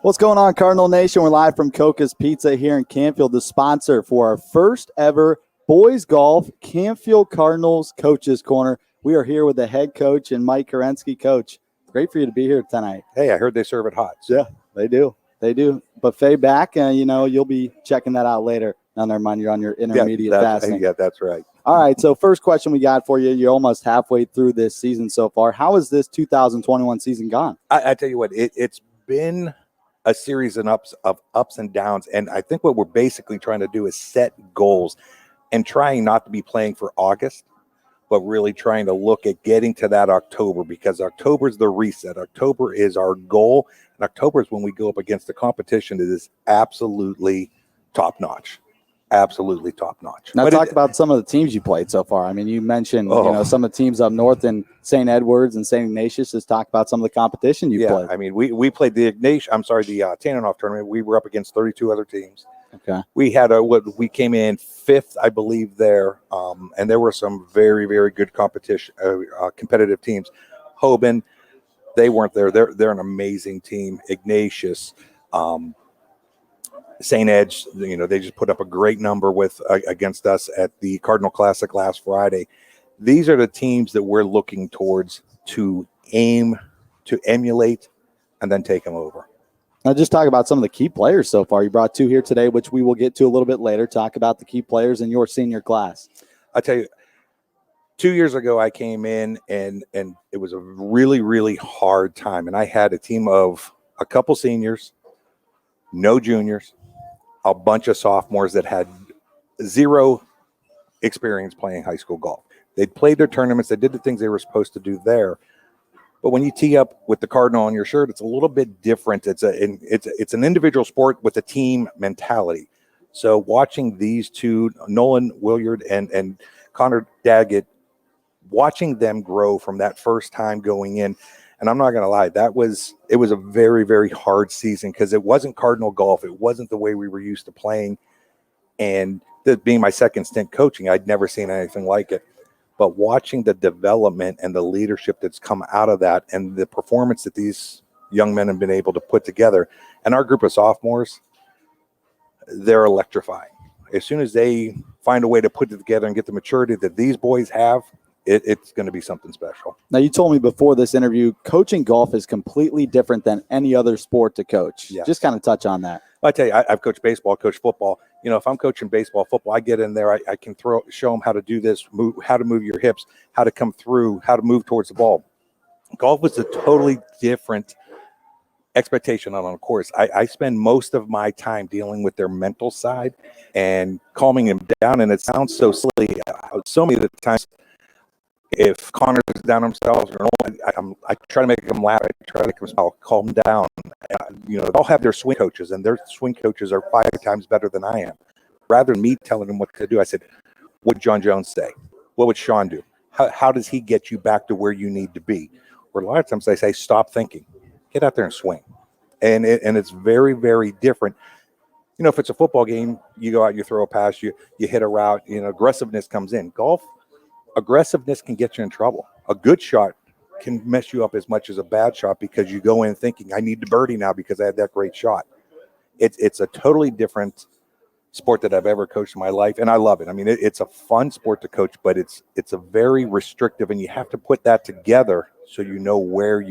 What's going on, Cardinal Nation? We're live from Coca's Pizza here in Canfield, the sponsor for our first ever boys golf Canfield Cardinals Coaches Corner. We are here with the head coach and Mike Kerensky. Coach, great for you to be here tonight. Hey, I heard they serve it hot. So. Yeah, they do. They do. Buffet back, you'll be checking that out later. No, never mind, you're on your intermediate fasting. Yeah, that's right. All right, so first question we got for you. You're almost halfway through this season so far. How has this 2021 season gone? I tell you what, it's been a series of ups and downs, and I think what we're basically trying to do is set goals and trying not to be playing for August, but really trying to look at getting to that October, because October is the reset. October is our goal, and October is when we go up against the competition that is absolutely top-notch. Absolutely top-notch. Now, talk about some of the teams you played so far. I mean, you mentioned some of the teams up north in St. Edwards and St. Ignatius. Just talk about some of the competition you played. I mean, we played the Tannenhoff tournament. We were up against 32 other teams. Okay. We had we came in fifth, I believe, there, and there were some very, very good competitive teams. Hoban, they weren't there. They're an amazing team. Ignatius, St. Edge, they just put up a great number against us at the Cardinal Classic last Friday. These are the teams that we're looking towards to aim to emulate and then take them over. Now, just talk about some of the key players so far. You brought two here today, which we will get to a little bit later. Talk about the key players in your senior class. I tell you, 2 years ago I came in and it was a really, really hard time. And I had a team of a couple seniors, no juniors, a bunch of sophomores that had zero experience playing high school golf. They'd played their tournaments. They did the things they were supposed to do there. But when you tee up with the Cardinal on your shirt, it's a little bit different. It's an individual sport with a team mentality. So watching these two, Nolan Williard and Connor Daggett, watching them grow from that first time going in, and I'm not going to lie, it was a very, very hard season because it wasn't Cardinal golf. It wasn't the way we were used to playing. And being my second stint coaching, I'd never seen anything like it. But watching the development and the leadership that's come out of that and the performance that these young men have been able to put together, and our group of sophomores, they're electrifying. As soon as they find a way to put it together and get the maturity that these boys have, it's going to be something special. Now, you told me before this interview, coaching golf is completely different than any other sport to coach. Yes. Just kind of touch on that. I tell you, I've coached baseball, coached football. If I'm coaching baseball, football, I get in there, I can show them how to do this, how to move your hips, how to come through, how to move towards the ball. Golf was a totally different expectation on a course. I spend most of my time dealing with their mental side and calming them down. And it sounds so silly. So many of the times, if Connor's down himself, I try to make them laugh. I try to make them smile, calm down. They all have their swing coaches, and their swing coaches are 5 times better than I am. Rather than me telling them what to do, I said, what would John Jones say? What would Sean do? How does he get you back to where you need to be? Or a lot of times I say, stop thinking. Get out there and swing. And it's very, very different. If it's a football game, you go out, you throw a pass, you hit a route, aggressiveness comes in. Golf, aggressiveness can get you in trouble. A good shot can mess you up as much as a bad shot because you go in thinking, I need the birdie now because I had that great shot. It's a totally different sport that I've ever coached in my life, and I love it. I mean, it's a fun sport to coach, but it's a very restrictive, and you have to put that together so you know where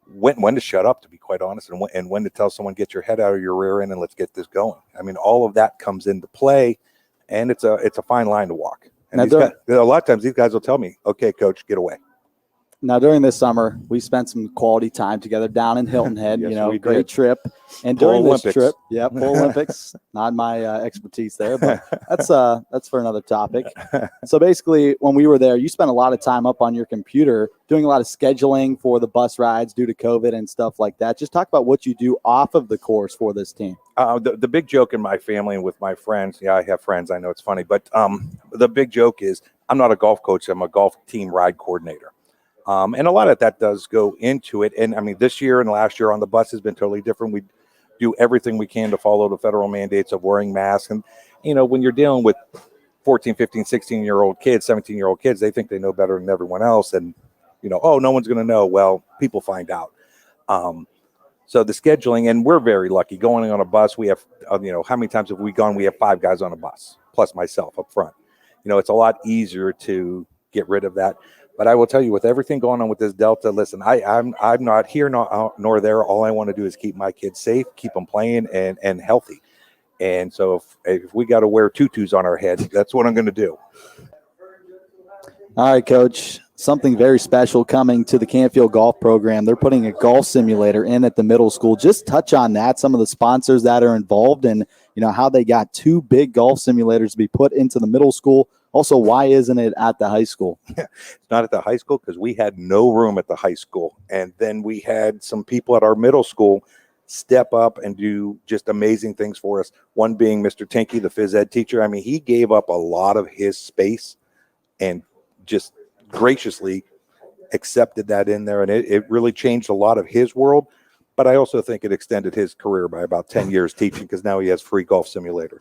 when to shut up, to be quite honest, and when to tell someone, get your head out of your rear end and let's get this going. I mean, all of that comes into play, and it's a fine line to walk. And a lot of times these guys will tell me, okay, coach, get away. Now, during this summer, we spent some quality time together down in Hilton Head, Yes, great trip. And during this trip, full Olympics, not my expertise there, but that's for another topic. So basically, when we were there, you spent a lot of time up on your computer doing a lot of scheduling for the bus rides due to COVID and stuff like that. Just talk about what you do off of the course for this team. The big joke in my family and with my friends, I have friends, I know it's funny, but the big joke is I'm not a golf coach, I'm a golf team ride coordinator. And a lot of that does go into it. And I mean, this year and last year on the bus has been totally different. We do everything we can to follow the federal mandates of wearing masks. And, when you're dealing with 14, 15, 16-year-old kids, 17-year-old kids, they think they know better than everyone else. And, no one's going to know. Well, people find out. So the scheduling, and we're very lucky going on a bus. We have, how many times have we gone? We have 5 guys on a bus, plus myself up front. It's a lot easier to get rid of that. But I will tell you, with everything going on with this Delta, listen, I'm not here nor there. All I want to do is keep my kids safe, keep them playing and healthy. And so if we got to wear tutus on our head, that's what I'm going to do. All right, Coach. Something very special coming to the Canfield golf program. They're putting a golf simulator in at the middle school. Just touch on that, some of the sponsors that are involved, and how they got 2 big golf simulators to be put into the middle school. Also, why isn't it at the high school? It's not at the high school because we had no room at the high school. And then we had some people at our middle school step up and do just amazing things for us. One being Mr. Tinky, the phys ed teacher. I mean, he gave up a lot of his space and just graciously accepted that in there. And it really changed a lot of his world. But I also think it extended his career by about 10 years teaching because now he has free golf simulator.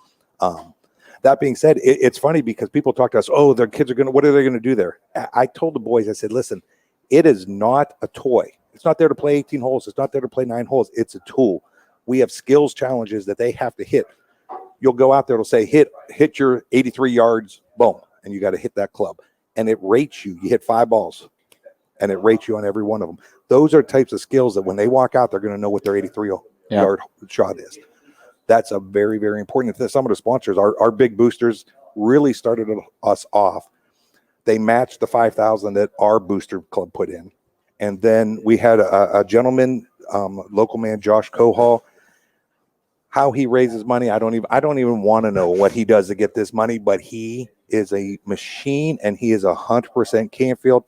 That being said, it's funny because people talk to us, oh, their kids what are they going to do there? I told the boys, I said, listen, it is not a toy. It's not there to play 18 holes. It's not there to play 9 holes. It's a tool. We have skills challenges that they have to hit. You'll go out there, it'll say, hit your 83 yards, boom, and you got to hit that club. And it rates you. You hit 5 balls, and it rates you on every one of them. Those are types of skills that when they walk out, they're going to know what their 83-yard shot is. That's a very, very important. Some of the sponsors, our big boosters, really started us off. They matched the $5,000 that our booster club put in. And then we had a gentleman, local man, Josh Cohall. How he raises money, I don't even want to know what he does to get this money, but he is a machine and he is 100% Canfield,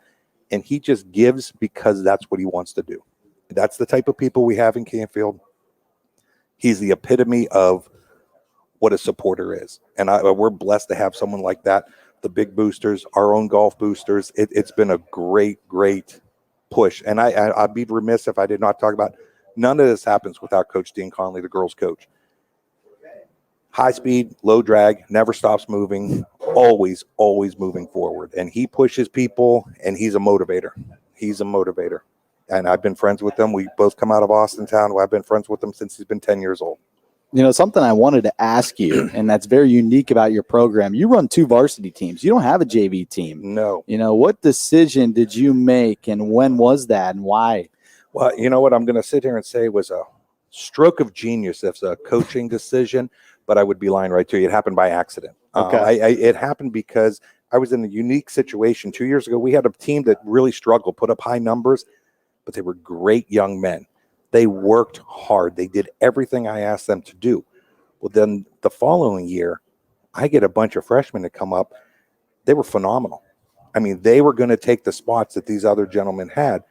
and he just gives because that's what he wants to do. That's the type of people we have in Canfield. He's the epitome of what a supporter is. And we're blessed to have someone like that. The big boosters, our own golf boosters. It's been a great, great push. And I'd be remiss if I did not talk about none of this happens without Coach Dean Conley, the girls' coach. High speed, low drag, never stops moving, always moving forward. And he pushes people, and he's a motivator. He's a motivator. And I've been friends with him. We both come out of Austin town. I've been friends with him since he's been 10 years old. Something I wanted to ask you, and that's very unique about your program. You run 2 varsity teams. You don't have a JV team. No. What decision did you make, and when was that, and why? Well, you know what? I'm going to sit here and say it was a stroke of genius. That's a coaching decision, but I would be lying right to you. It happened by accident. Okay. It happened because I was in a unique situation. 2 years ago, we had a team that really struggled, put up high numbers, but they were great young men. They worked hard. They did everything I asked them to do. Well, then the following year, I get a bunch of freshmen to come up. They were phenomenal. I mean, they were going to take the spots that these other gentlemen had.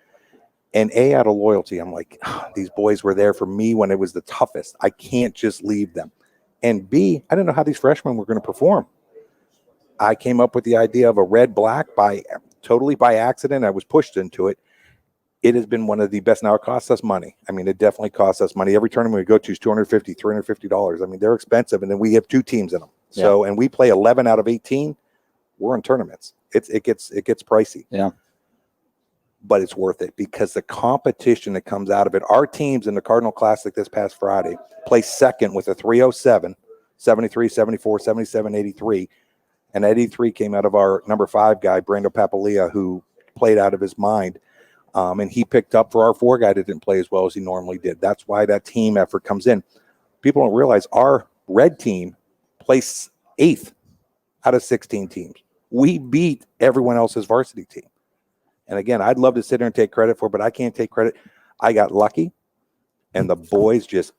And out of loyalty, I'm like, these boys were there for me when it was the toughest. I can't just leave them. And B, I didn't know how these freshmen were going to perform. I came up with the idea of a red-black totally by accident. I was pushed into it. It has been one of the best. Now, it costs us money. I mean, it definitely costs us money. Every tournament we go to is $250, $350. I mean, they're expensive, and then we have 2 teams in them. Yeah. So, and we play 11 out of 18. We're in tournaments. It gets pricey. Yeah. But it's worth it because the competition that comes out of it. Our teams in the Cardinal Classic this past Friday placed second with a 307, 73, 74, 77, 83. And 83 came out of our number 5 guy, Brando Papalia, who played out of his mind. And he picked up for our 4 guy that didn't play as well as he normally did. That's why that team effort comes in. People don't realize our red team placed 8th out of 16 teams. We beat everyone else's varsity team. And again, I'd love to sit there and take credit for it, but I can't take credit. I got lucky, and the boys just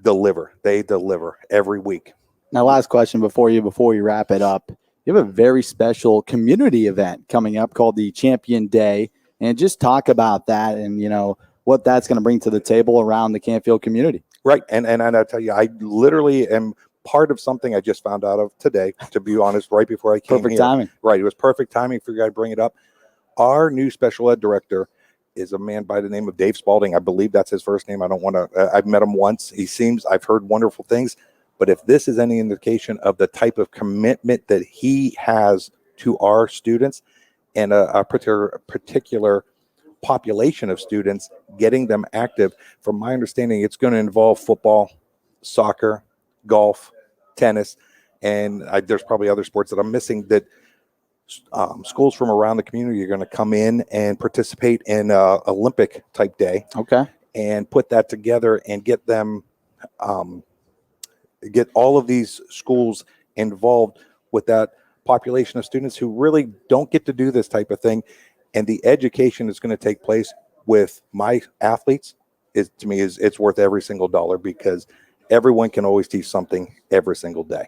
deliver. They deliver every week. Now, last question before you wrap it up. You have a very special community event coming up called the Champion Day. And just talk about that and, what that's going to bring to the table around the Canfield community. Right. And I'll tell you, I literally am part of something I just found out of today, to be honest, right before I came Perfect here. Timing. Right. It was perfect timing for you guys to bring it up. Our new special ed director is a man by the name of Dave Spalding. I believe that's his first name. I don't want to, I've met him once. I've heard wonderful things. But if this is any indication of the type of commitment that he has to our students and a particular population of students, getting them active. From my understanding, it's going to involve football, soccer, golf, tennis, and there's probably other sports that I'm missing that schools from around the community are going to come in and participate in Olympic type day. Okay. And put that together and get them, get all of these schools involved with that population of students who really don't get to do this type of thing. And the education is going to take place with my athletes to me it's worth every single dollar, because everyone can always teach something every single day.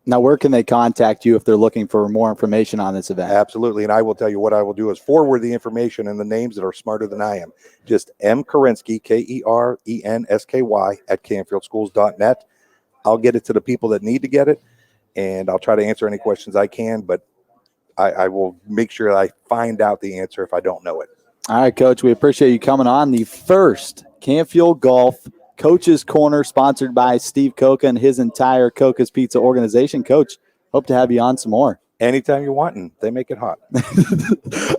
Now, where can they contact you if they're looking for more information on this event? Absolutely. And I will tell you what I will do is forward the information and the names that are smarter than I am. Just M. Kerensky, Kerensky at CanfieldSchools.net. I'll get it to the people that need to get it, and I'll try to answer any questions I can, but I will make sure I find out the answer if I don't know it. All right, Coach, we appreciate you coming on the first Canfield Golf Coach's Corner, sponsored by Steve Coca and his entire Coca's Pizza organization. Coach, hope to have you on some more. Anytime you want, and they make it hot.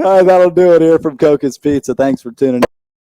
All right, that'll do it here from Coca's Pizza. Thanks for tuning in.